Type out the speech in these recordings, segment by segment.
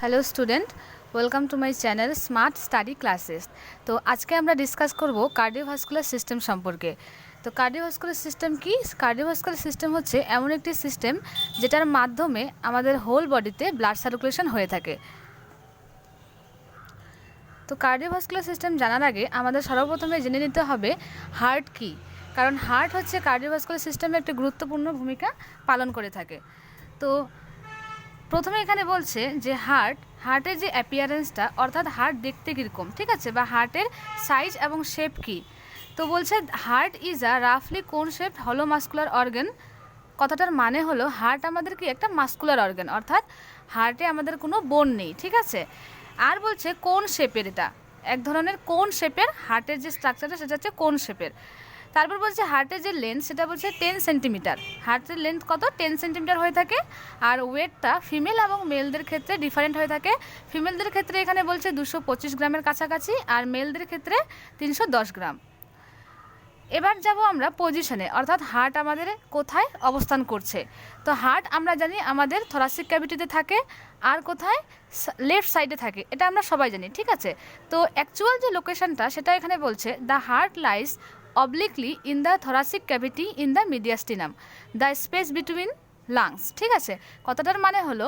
Hello student, welcome to my channel smart study classes. তো আজকে আমরা ডিসকাস করব কার্ডিওভাস্কুলার সিস্টেম সম্পর্কে। তো কার্ডিওভাস্কুলার সিস্টেম কি? কার্ডিওভাস্কুলার সিস্টেম হচ্ছে এমন একটি সিস্টেম যেটার মাধ্যমে আমাদের হোল বডিতে ব্লাড সার্কুলেশন হয়ে থাকে। তো কার্ডিওভাস্কুলার সিস্টেম জানার আগে আমাদের সর্বপ্রথমে জেনে নিতে হবে হার্ট কি, কারণ হার্ট হচ্ছে কার্ডিওভাস্কুলার সিস্টেমে একটি গুরুত্বপূর্ণ ভূমিকা পালন করে থাকে। তো প্রথমে এখানে বলছে যে হার্টের যে অ্যাপিয়ারেন্সটা, অর্থাৎ হার্ট দেখতে কীরকম, ঠিক আছে, বা হার্টের সাইজ এবং শেপ কি। তো বলছে হার্ট ইজ আ রাফলি কোন শেপ হলো মাস্কুলার অর্গান। কথাটার মানে হলো হার্ট আমাদের কি একটা মাস্কুলার অর্গান, অর্থাৎ হার্টে আমাদের কোনো বোন নেই, ঠিক আছে। আর বলছে কোন শেপের, এটা এক ধরনের কোন শেপের, হার্টের যে স্ট্রাকচারটা সেটা হচ্ছে কোন শেপের। তারপর বলছে হার্টের যে লেন্থ সেটা বলছে 10 সেন্টিমিটার। হার্টের লেন্থ কত? 10 সেন্টিমিটার হয়ে থাকে। আর ওয়েটটা ফিমেল এবং মেলদের ক্ষেত্রে ডিফারেন্ট হয়ে থাকে। ফিমেলদের ক্ষেত্রে এখানে বলছে 225 গ্রামের কাছাকাছি, আর মেলদের ক্ষেত্রে 310 গ্রাম। এবার যাব আমরা পজিশনে, অর্থাৎ হার্ট আমাদের কোথায় অবস্থান করছে। তো হার্ট আমরা জানি আমাদের থোরাসিক ক্যাভিটিতে থাকে, আর কোথায়? লেফট সাইডে থাকে, এটা আমরা সবাই জানি, ঠিক আছে। তো অ্যাকচুয়াল যে লোকেশনটা সেটা এখানে বলছে the heart lies obliquely in the thoracic cavity in the mediastinum, the space between lungs, ঠিক আছে। কথাটার মানে হলো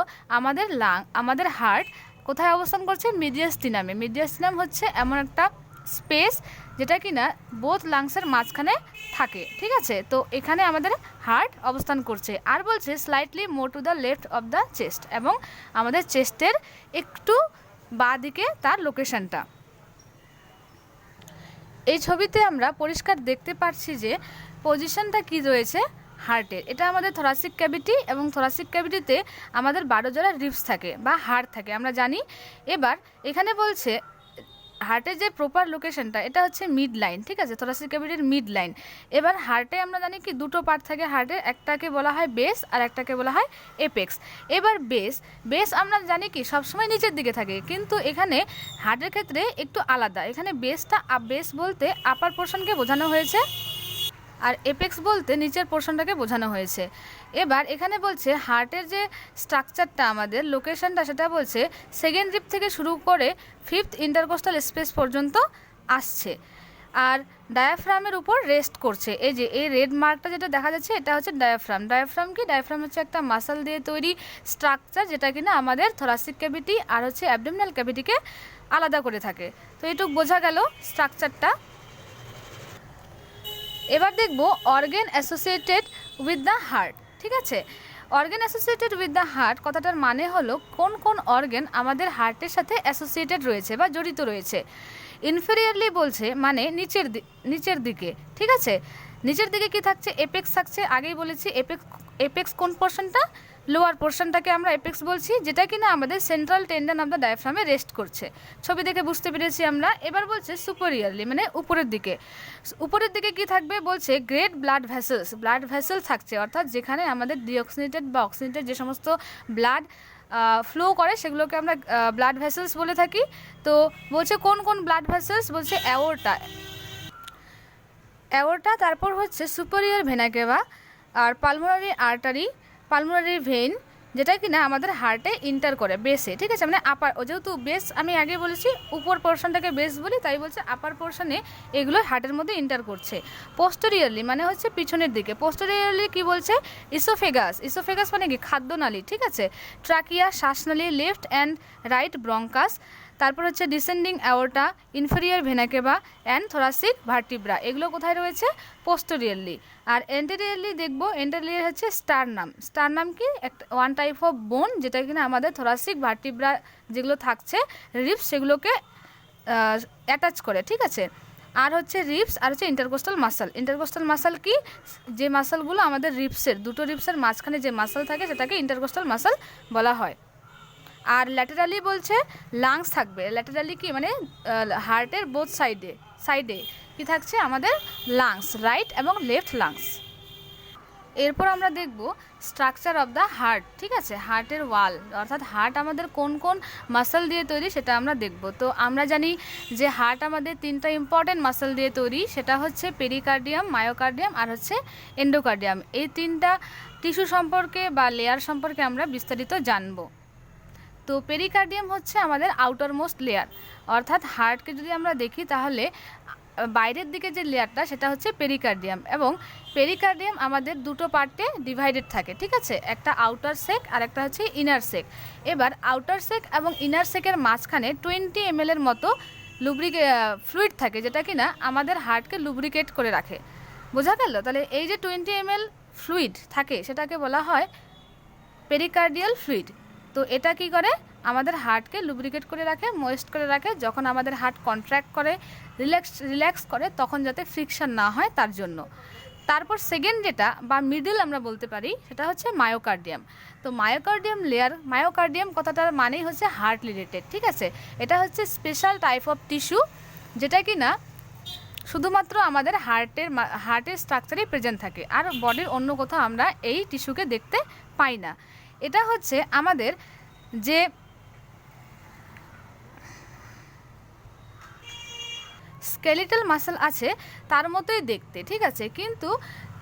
আমাদের হার্ট কোথায় অবস্থান করছে? মিডিয়াস্টিনামে। মিডিয়াস্টিনাম হচ্ছে এমন একটা স্পেস যেটা কিনা বোথ লাংসের মাঝখানে থাকে, ঠিক আছে। তো এখানে আমাদের হার্ট অবস্থান করছে। আর বলছে slightly more to the left of the chest, এবং আমাদের চেস্টের একটু বাঁ দিকে তার লোকেশনটা। এই ছবিতে আমরা পরিষ্কার দেখতে পাচ্ছি যে পজিশনটা কি রয়েছে হার্টের। এটা আমাদের থোরাসিক ক্যাভিটি, এবং থোরাসিক ক্যাভিটিতে আমাদের 12 জোড়া রিবস থাকে বা হাড় থাকে, আমরা জানি। এবার এখানে বলছে হার্টের যে প্রপার লোকেশনটা, এটা হচ্ছে মিড লাইন, ঠিক আছে, থোরাসিক ক্যাভিটির মিড লাইন। এবার হার্টে আমরা জানি কি দুটো পার্ট থাকে হার্টের, একটাকে বলা হয় বেস আর একটাকে বলা হয় এপেক্স। এবার বেস আমরা জানি কি সবসময় নিচের দিকে থাকে, কিন্তু এখানে হার্টের ক্ষেত্রে একটু আলাদা। এখানে বেস বলতে আপার পোর্শনকে বোঝানো হয়েছে, আর এপেক্স বলতে নিচের পোর্শনটাকে বোঝানো হয়েছে। এবার এখানে বলছে হার্টের যে স্ট্রাকচারটা, আমাদের লোকেশনটা, সেটা বলছে সেকেন্ড রিব থেকে শুরু করে 5th ইন্টারকোস্টাল স্পেস পর্যন্ত আসছে, আর ডায়াফ্রামের উপর রেস্ট করছে। এই যে এই রেড মার্কটা যেটা দেখা যাচ্ছে, এটা হচ্ছে ডায়াফ্রাম কি? ডায়াফ্রাম হচ্ছে একটা মাসল দিয়ে তৈরি স্ট্রাকচার, যেটা কিনা আমাদের থোরাসিক ক্যাভিটি আর হচ্ছে অ্যাবডোমিনাল ক্যাভিটিকে আলাদা করে থাকে। তো এইটুকু বোঝা গেল স্ট্রাকচারটা। এবার দেখব organ associated with the heart, ঠিক আছে। Organ associated with the heart কথাটার মানে হলো কোন কোন অর্গান আমাদের হার্টের সাথে অ্যাসোসিয়েটেড রয়েছে বা জড়িত রয়েছে। ইনফেরিয়ারলি বলছে মানে নিচের দিকে, ঠিক আছে। নিচের দিকে কি থাকছে? এপেক্স থাকছে। আগেই বলেছি এপেক্স কোন পোর্শনটা? লোয়ার পোর্শনটাকে আমরা এপেক্স বলছি, যেটা কিনা আমাদের সেন্ট্রাল টেন্ডন অফ দ্য ডায়াফ্রামে রেস্ট করছে। ছবি দেখে বুঝতে পেরেছি আমরা। এবার বলছে সুপেরিয়রলি মানে উপরের দিকে কি থাকবে? বলছে গ্রেট ব্লাড ভেসেলস থাকছে, অর্থাৎ যেখানে আমাদের ডিঅক্সিনেটেড বা অক্সিনেটেড যে সমস্ত ব্লাড ফ্লো করে সেগুলোকে আমরা ব্লাড ভেসেলস বলে থাকি। তো বলছে কোন কোন ব্লাড ভেসেলস? বলছে অ্যাওর্টা, তারপর হচ্ছে সুপেরিয়র ভেনা কেভা, আর পালমোনারি আর্টারি, পালমোনারি ভেইন, যেটা কিনা আমাদের হার্টে ইন্টার করে বেসে, ঠিক আছে। মানে আপার, যেহেতু বেস আমি আগে বলেছি উপর পোর্শনটাকে বেস বলি, তাই বলছে আপার পোর্শনে এগুলো হার্টের মধ্যে ইন্টার করছে। পোস্টেরিয়রলি মানে হচ্ছে পিছনের দিকে। পোস্টেরিয়রলি কি বলছে? ইসোফেগাস মানে কি? খাদ্যনালী, ঠিক আছে। ট্রাকিয়া শ্বাসনালী, লেফট অ্যান্ড রাইট ব্রঙ্কাস, তারপর হচ্ছে descending aorta, inferior vena cava and thoracic vertebra, এগুলো কোথায় রয়েছে? পোস্টেরিয়রলি। আর এন্টেরিয়রলি দেখবো, এন্টেরিয়র হচ্ছে স্টারনাম কি? একটা ওয়ান টাইপ অফ বোন, যেটা কিনা আমাদের থোরাসিক ভার্টিব্রা যেগুলো থাকছে রিবস সেগুলোকে অ্যাটাচ করে, ঠিক আছে। আর হচ্ছে রিবস, আর হচ্ছে ইন্টারকোস্টাল মাসাল কি? যে মাসালগুলো আমাদের দুটো রিবসের মাঝখানে যে মাসাল থাকে সেটাকে ইন্টারকোস্টাল মাসাল বলা হয়। আর ল্যাটেরালি বলছে লাংস থাকবে। ল্যাটেরালি কি মানে হার্টের বোথ সাইডে কি থাকছে? আমাদের লাংস, রাইট এবং লেফট লাংস। এরপর আমরা দেখব স্ট্রাকচার অফ দ্য হার্ট, ঠিক আছে। হার্টের ওয়াল, অর্থাৎ হার্ট আমাদের কোন কোন মাসল দিয়ে তৈরি সেটা আমরা দেখব। তো আমরা জানি যে হার্ট আমাদের 3টা ইম্পর্টেন্ট মাসল দিয়ে তৈরি, সেটা হচ্ছে পেরিকার্ডিয়াম, মায়োকার্ডিয়াম আর হচ্ছে এন্ডোকার্ডিয়াম। এই 3টা টিস্যু সম্পর্কে বা লেয়ার সম্পর্কে আমরা বিস্তারিত জানব। তো পেরিকার্ডিয়াম হচ্ছে আমাদের আউটার মোস্ট লেয়ার, অর্থাৎ হার্টকে যদি আমরা দেখি তাহলে বাইরের দিকে যে লেয়ারটা সেটা হচ্ছে পেরিকার্ডিয়াম, এবং পেরিকার্ডিয়াম আমাদের দুটো পার্টে ডিভাইডেড থাকে, ঠিক আছে, একটা আউটার সেক আর একটা হচ্ছে ইনার সেক। এবার আউটার সেক এবং ইনার সেকের মাঝখানে 20 ml এর মতো ফ্লুইড থাকে, যেটা কিনা আমাদের হার্টকে লুব্রিকেট করে রাখে। বোঝা গেল? তাহলে এই যে 20 ml ফ্লুইড থাকে সেটাকে বলা হয় পেরিকার্ডিয়াল ফ্লুইড। তো এটা কি করে? আমাদের হার্টকে লুব্রিকেট করে রাখে, ময়েস্ট করে রাখে, যখন আমাদের হার্ট কন্ট্র্যাক্ট করে, রিল্যাক্স করে, তখন যাতে ফ্রিকশন না হয় তার জন্য। তারপর সেকেন্ড যেটা বা মিডল আমরা বলতে পারি সেটা হচ্ছে মায়োকার্ডিয়াম। তো মায়োকার্ডিয়াম কথাটার মানেই হচ্ছে হার্ট রিলেটেড, ঠিক আছে। এটা হচ্ছে স্পেশাল টাইপ অফ টিস্যু, যেটা কি না শুধুমাত্র আমাদের হার্টের স্ট্রাকচারেই প্রেজেন্ট থাকে, আর বডির অন্য কোথাও আমরা এই টিস্যুকে দেখতে পাই না। এটা হচ্ছে আমাদের যে স্কেলিটাল মাসল আছে তার মতোই দেখতে, ঠিক আছে, কিন্তু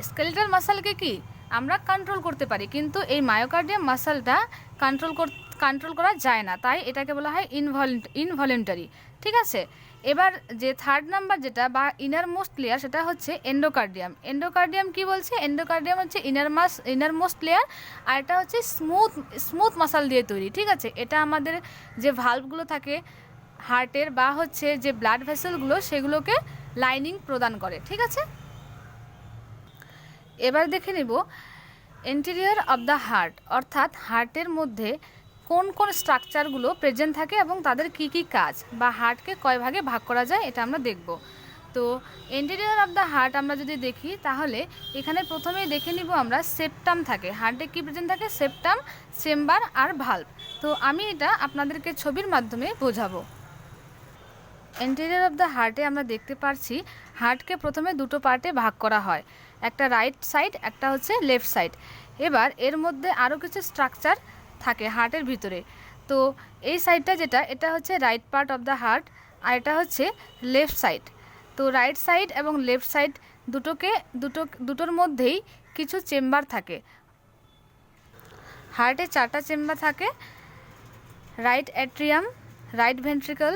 স্কেলিটাল মাসলকে কি আমরা কন্ট্রোল করতে পারি, কিন্তু এই মায়োকার্ডিয়াম মাসলটা কন্ট্রোল করা যায় না, তাই এটাকে বলা হয় ইনভলিন্টারি, ঠিক আছে। এবার যে থার্ড নাম্বার যেটা বা ইনার মোস্ট লেয়ার সেটা হচ্ছে এন্ডোকার্ডিয়াম কি বলছে? এন্ডোকার্ডিয়াম হচ্ছে ইনার মোস্ট লেয়ার, আর এটা হচ্ছে স্মুথ মাসল দিয়ে তৈরি, ঠিক আছে। এটা আমাদের যে ভালভগুলো থাকে হার্টের বা হচ্ছে যে ব্লাড ভেসেলগুলো সেগুলোকে লাইনিং প্রদান করে, ঠিক আছে। এবার দেখে নিব ইন্টেরিয়র অফ দ্য হার্ট, অর্থাৎ হার্টের মধ্যে কোন কোন স্ট্রাকচারগুলো প্রেজেন্ট থাকে এবং তাদের কি কি কাজ, বা হার্টকে কয় ভাগে ভাগ করা যায় এটা আমরা দেখব। তো ইন্টেরিয়র অফ দ্য হার্ট আমরা যদি দেখি তাহলে এখানে প্রথমেই দেখে নিব আমরা সেপ্টাম থাকে। হার্টে কি প্রেজেন্ট থাকে? সেপ্টাম, চেম্বার আর ভালভ। তো আমি এটা আপনাদেরকে ছবির মাধ্যমে বোঝাবো। ইন্টেরিয়র অফ দ্য হার্টে আমরা দেখতে পাচ্ছি হার্টকে প্রথমে দুটো পার্টে ভাগ করা হয়, একটা রাইট সাইড, একটা হচ্ছে লেফট সাইড। এবার এর মধ্যে আরও কিছু স্ট্রাকচার থাকে হার্টের ভিতরে। তো এই সাইডটা যেটা, এটা হচ্ছে right part of the heart, আর এটা হচ্ছে লেফট সাইড। তো রাইট সাইড এবং লেফট সাইড দুটোর মধ্যেই কিছু চেম্বার থাকে। হার্টে 4টা চেম্বার থাকে: right atrium, right ventricle,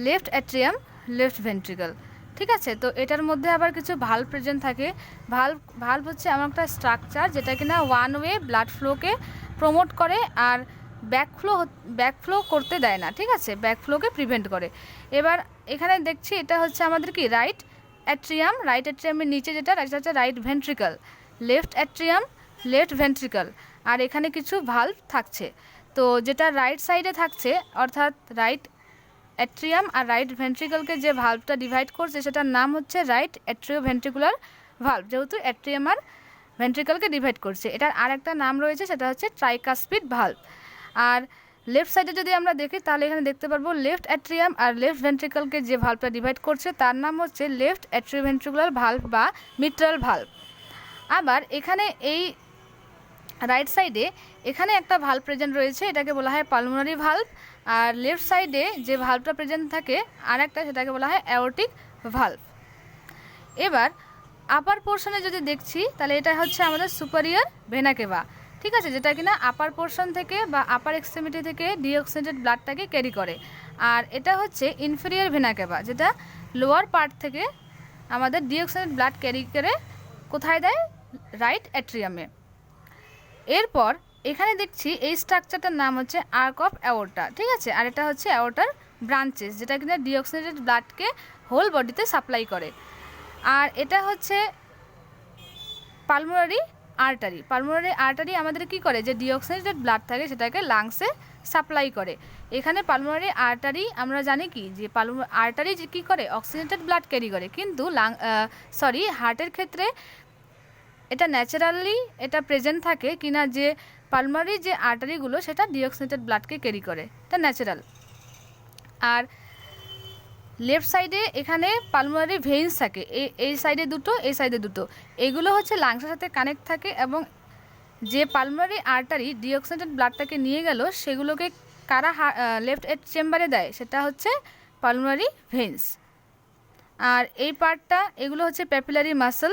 left atrium, left ventricle, ঠিক আছে। তো এটার মধ্যে আবার কিছু ভালভ প্রেজেন্ট থাকে। ভালভ হচ্ছে এমন একটা স্ট্রাকচার যেটা কিনা ওয়ান ওয়ে ব্লাড ফ্লোকে প্রমোট করে আর ব্যাকফ্লো করতে দেয় না, ঠিক আছে, ব্যাকফ্লোকে প্রিভেন্ট করে। এবার এখানে দেখছি এটা হচ্ছে আমাদের কি রাইট অ্যাট্রিয়ামের নিচে যেটা হচ্ছে right ventricle, left atrium, left ventricle, আর এখানে কিছু ভালভ থাকছে। তো যেটা রাইট সাইডে থাকছে, অর্থাৎ রাইট অ্যাট্রিয়াম আর রাইট ভেন্ট্রিকলকে যে ভালভটা ডিভাইড করছে সেটার নাম হচ্ছে রাইট অ্যাট্রিওভেন্ট্রিকুলার ভালভ, যেহেতু অ্যাট্রিয়াম আর ভেন্ট্রিকলকে ডিভাইড করছে। এটার আর একটা নাম রয়েছে, সেটা হচ্ছে ট্রাইকাসপিড ভালভ। আর লেফট সাইডে যদি আমরা দেখি তাহলে এখানে দেখতে পারবো লেফট অ্যাট্রিয়াম আর লেফট ভেন্ট্রিকলকে যে ভালভটা ডিভাইড করছে তার নাম হচ্ছে লেফট অ্যাট্রিওভেন্ট্রিকুলার ভালভ বা মিট্রাল ভালভ। আবার এখানে এই রাইট সাইডে এখানে একটা ভালভ প্রেজেন্ট রয়েছে, এটাকে বলা হয় পালমোনারি ভালভ। আর লেফট সাইডে যে ভালভটা প্রেজেন্ট থাকে আর একটা, সেটাকে বলা হয় অ্যাওর্টিক ভালভ। এবার আপার পোর্শনে যদি দেখছি তাহলে এটা হচ্ছে আমাদের সুপারিয়র ভেনা কেভা, ঠিক আছে, যেটা কিনা আপার পোর্শন থেকে বা আপার এক্সট্রিমিটি থেকে ডিঅক্সিজেনেটেড ব্লাডটাকে ক্যারি করে। আর এটা হচ্ছে ইনফেরিয়র ভেনা কেভা, যেটা লোয়ার পার্ট থেকে আমাদের ডিঅক্সিজেনেটেড ব্লাড ক্যারি করে কোথায় দেয়? রাইট অ্যাট্রিয়ামে। এরপর এখানে দেখছি এই স্ট্রাকচারটার নাম হচ্ছে আর্ক অফ অ্যাওর্টা, ঠিক আছে, আর এটা হচ্ছে অ্যাওর্টার ব্রাঞ্চেস, যেটা কিনা ডিঅক্সিজেনেটেড ব্লাডকে হোল বডিতে সাপ্লাই করে। আর এটা হচ্ছে পালমোনারি আর্টারি আমাদের কি করে? যে ডিঅক্সিজেনেটেড ব্লাড থাকে সেটাকে লাংসে সাপ্লাই করে। এখানে পালমোনারি আর্টারি আমরা জানি কি যে আর্টারি কি করে? অক্সিজেনেটেড ব্লাড ক্যারি করে, কিন্তু হার্টের ক্ষেত্রে এটা ন্যাচারালি এটা প্রেজেন্ট থাকে কিনা যে পালমারি যে আর্টারিগুলো সেটা ডিঅক্সিজেনেটেড ব্লাডকে ক্যারি করে, এটা ন্যাচারাল। আর লেফট সাইডে এখানে পালমারি ভেইনস থাকে, এই সাইডে দুটো, এই সাইডে দুটো, এগুলো হচ্ছে লাংসের সাথে কানেক্ট থাকে, এবং যে পালমারি আর্টারি ডিঅক্সিজেনেটেড ব্লাডটাকে নিয়ে গেল সেগুলোকে কারা লেফট চেম্বারে দেয়? সেটা হচ্ছে পালমারি ভেইনস। আর এই পার্টটা এগুলো হচ্ছে প্যাপিলারি মাসল,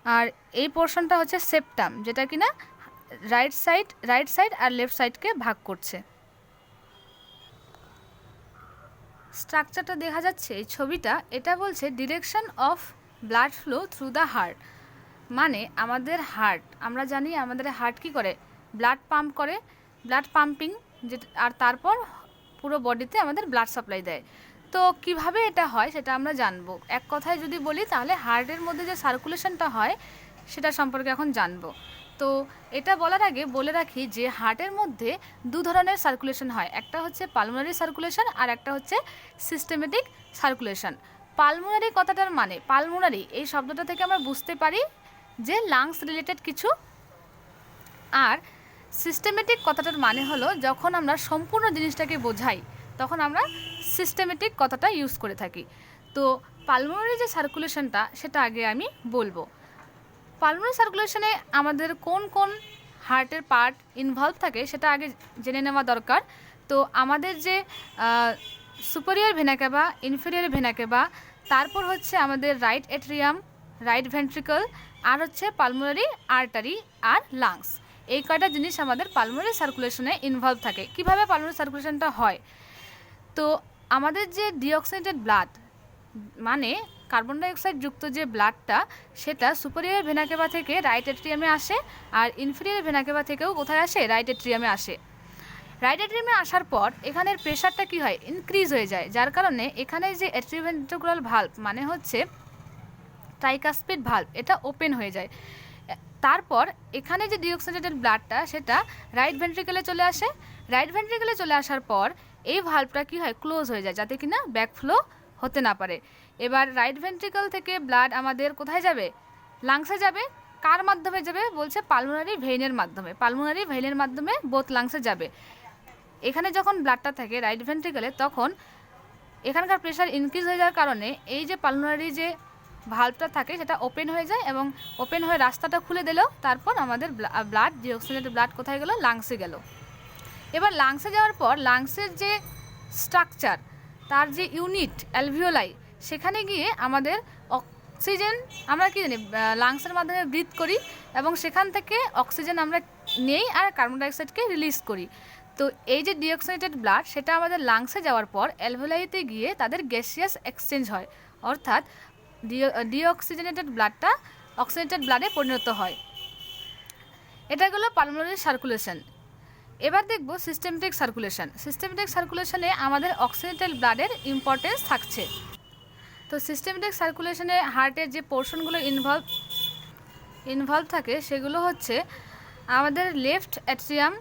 আর এই পোর্শনটা হচ্ছে সেপ্টাম, যেটা কিনা রাইট সাইড আর লেফট সাইডকে ভাগ করছে। স্ট্রাকচারটা দেখা যাচ্ছে এই ছবিটা, এটা বলছে direction of blood flow through the heart. মানে আমাদের হার্ট, আমরা জানি আমাদের হার্ট কী করে, ব্লাড পাম্প করে, ব্লাড পাম্পিং, আর তারপর পুরো বডিতে আমাদের ব্লাড সাপ্লাই দেয়। তো কিভাবে এটা হয় সেটা আমরা জানবো। এক কথায় যদি বলি তাহলে হার্টের মধ্যে যে সার্কুলেশনটা হয় সেটা সম্পর্কে এখন জানবো। তো এটা বলার আগে বলে রাখি যে হার্টের মধ্যে দু ধরনের সার্কুলেশন হয়, একটা হচ্ছে পালমোনারি সার্কুলেশন আর একটা হচ্ছে সিস্টেমেটিক সার্কুলেশন। পালমোনারি কথাটার মানে, পালমোনারি এই শব্দটা থেকে আমরা বুঝতে পারি যে লাংস রিলেটেড কিছু, আর সিস্টেমেটিক কথাটার মানে হলো যখন আমরা সম্পূর্ণ জিনিসটাকে বোঝাই তখন আমরা সিস্টেমেটিক কথাটা ইউজ করে থাকি। তো পালমোনারি যে সার্কুলেশনটা সেটা আগে আমি বলবো। পালমোনারি সার্কুলেশনে আমাদের কোন কোন হার্টের পার্ট ইনভলভ থাকে সেটা আগে জেনে নেওয়া দরকার। তো আমাদের যে সুপিরিয়র ভেনা ক্যাভা, ইনফেরিয়র ভেনা ক্যাভা, তারপর হচ্ছে আমাদের রাইট এট্রিয়াম, রাইট ভেন্ট্রিকল, আর হচ্ছে পালমোনারি আর্টারি আর লাংস, এই কয়টা জিনিস আমাদের পালমোনারি সার্কুলেশনে ইনভলভ থাকে। কিভাবে পালমোনারি সার্কুলেশনটা হয়, তো আমাদের যে ডিঅক্সিজেনেটেড ব্লাড মানে কার্বন ডাইঅক্সাইড যুক্ত যে ব্লাডটা সেটা সুপিরিয়র ভেনা ক্যাভা থেকে রাইট এট্রিয়ামে আসে, আর ইনফেরিয়র ভেনা ক্যাভা থেকেও কোথায় আসে, রাইট এট্রিয়ামে আসে। রাইট এট্রিয়ামে আসার পর এখানের প্রেশারটা কি হয়, ইনক্রিজ হয়ে যায়, যার কারণে এখানে যে অ্যাট্রিওভেন্ট্রিকুলার ভাল্ব মানে হচ্ছে ট্রাইকাসপিড ভাল্ব, এটা ওপেন হয়ে যায়। তারপর এখানে যে ডিঅক্সিজেনেটেড ব্লাডটা সেটা রাইট ভেন্ট্রিকলে চলে আসে। রাইট ভেন্ট্রিকলে চলে আসার পর এই ভাল্বটা কি হয়, ক্লোজ হয়ে যায়, যাতে কিনা ব্যাকফ্লো হতে না পারে। এবার রাইট ভেন্ট্রিকল থেকে ব্লাড আমাদের কোথায় যাবে, লাংসে যাবে। কার মাধ্যমে যাবে, বলছে পালমোনারি ভেইনের মাধ্যমে। পালমোনারি ভেইনের মাধ্যমে বোথ লাংসে যাবে। এখানে যখন ব্লাডটা থাকে রাইট ভেন্ট্রিকলে, তখন এখানকার প্রেশার ইনক্রিজ হয়ে যাওয়ার কারণে এই যে পালমোনারি যে ভাল্বটা থাকে সেটা ওপেন হয়ে যায়, এবং ওপেন হয়ে রাস্তাটা খুলে দিল। তারপর আমাদের ব্লাড, ডিঅক্সিজেনেটেড ব্লাড কোথায় গেল, লাংসে গেল। এবার লাংসে যাওয়ার পর লাংসের যে স্ট্রাকচার, তার যে ইউনিট অ্যালভিওলাই, সেখানে গিয়ে আমাদের অক্সিজেন, আমরা কি জানি লাংসের মাধ্যমে ব্রিথ করি এবং সেখান থেকে অক্সিজেন আমরা নেই আর কার্বন ডাইঅক্সাইডকে রিলিজ করি। তো এই যে ডিঅক্সিজেনেটেড ব্লাড সেটা আমাদের লাংসে যাওয়ার পর অ্যালভিওলাইতে গিয়ে তাদের গ্যাসিয়াস এক্সচেঞ্জ হয়, অর্থাৎ ডিঅক্সিজেনেটেড ব্লাডটা অক্সিজেনেটেড ব্লাডে পরিণত হয়। এটা হলো পালমোনারি সার্কুলেশন। এবার দেখব সিস্টেমেটিক সার্কুলেশন। সিস্টেমেটিক সার্কুলেশনে আমাদের অক্সিজেনেটেড ব্লাডের ইম্পর্টেন্স থাকছে। তো সিস্টেমেটিক সার্কুলেশনে হার্টের যে পোর্শনগুলো ইনভলভ থাকে সেগুলো হচ্ছে আমাদের লেফট অ্যাট্রিয়াম,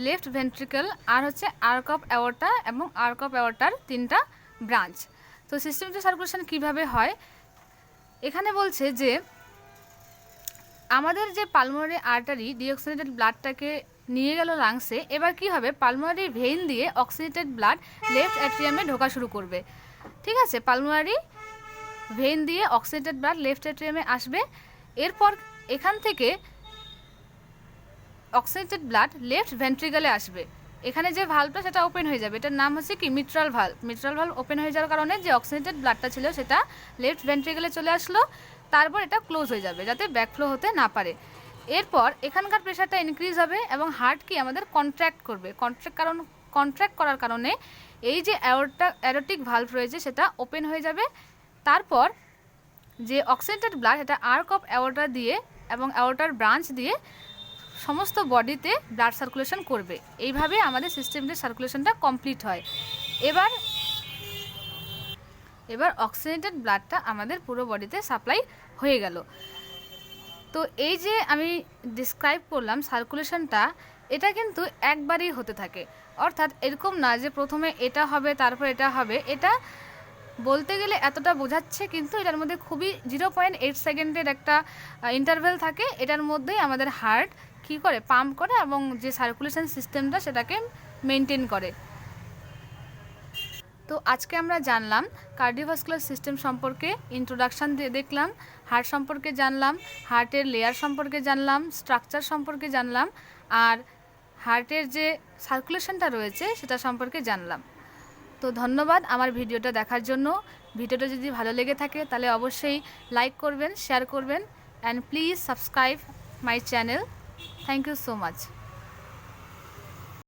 লেফট ভেন্ট্রিকল, আর হচ্ছে আর্ক অফ অ্যাওর্টা এবং আর্ক অফ অ্যাওর্টার 3টা ব্রাঞ্চ। তো সিস্টেমেটিক সার্কুলেশন কিভাবে হয়, এখানে বলছে যে আমাদের যে পালমোনারি আর্টারি ডিঅক্সিজেনেটেড ব্লাডটাকে নিয়ে গেল লাংসে, এবার কি হবে, পালমোনারি ভেইন দিয়ে অক্সিজেনেটেড ব্লাড লেফট অ্যাট্রিয়ামে ঢোকা শুরু করবে। ঠিক আছে, পালমোনারি ভেইন দিয়ে অক্সিজেনেটেড ব্লাড লেফট অ্যাট্রিয়ামে আসবে। এরপর এখান থেকে অক্সিজেনেটেড ব্লাড লেফট ভেন্ট্রিকলে আসবে। এখানে যে ভালভটা সেটা ওপেন হয়ে যাবে, এটার নাম হচ্ছে কি, mitral valve. Mitral valve open হয়ে যাওয়ার কারণে যে অক্সিজেনেটেড ব্লাডটা ছিল সেটা লেফট ভেন্ট্রিকলে চলে আসলো, তারপর এটা ক্লোজ হয়ে যাবে যাতে ব্যাকফ্লো হতে না পারে। এরপর এখানকার প্রেশারটা ইনক্রিজ হবে এবং হার্ট কি আমাদের কন্ট্র্যাক্ট করবে। কন্ট্র্যাক্ট করার কারণে এই যে অ্যারোটিক ভালভ রয়েছে সেটা ওপেন হয়ে যাবে। তারপর যে অক্সিজেনেটেড ব্লাড এটা আর্ক অফ অ্যাওর্টা দিয়ে এবং অ্যাওর্টার ব্রাঞ্চ দিয়ে সমস্ত বডিতে ব্লাড সার্কুলেশন করবে। এইভাবে আমাদের সিস্টেমের সার্কুলেশনটা কমপ্লিট হয়। এবার অক্সিজেনেটেড ব্লাডটা আমাদের পুরো বডিতে সাপ্লাই হয়ে গেল। তো এই যে আমি ডিসক্রাইব করলাম সার্কুলেশনটা, এটা কিন্তু একবারই হতে থাকে, অর্থাৎ এরকম না যে প্রথমে এটা হবে তারপর এটা হবে। এটা বলতে গেলে এতটা বোঝাচ্ছে, কিন্তু এটার মধ্যে খুবই 0.8 সেকেন্ডের একটা ইন্টারভেল থাকে। এটার মধ্যেই আমাদের হার্ট কী করে, পাম্প করে এবং যে সার্কুলেশন সিস্টেমটা সেটাকে মেনটেন করে। তো আজকে আমরা জানলাম কার্ডিওভাস্কুলার সিস্টেম সম্পর্কে, ইন্ট্রোডাকশান দেখলাম, হার্ট সম্পর্কে জানলাম, হার্টের লেয়ার সম্পর্কে জানলাম, স্ট্রাকচার সম্পর্কে জানলাম, আর হার্টের যে সার্কুলেশনটা রয়েছে সেটা সম্পর্কে জানলাম। তো ধন্যবাদ আমার ভিডিওটা দেখার জন্য। ভিডিওটা যদি ভালো লেগে থাকে তাহলে অবশ্যই লাইক করবেন, শেয়ার করবেন, and please subscribe my channel. Thank you so much.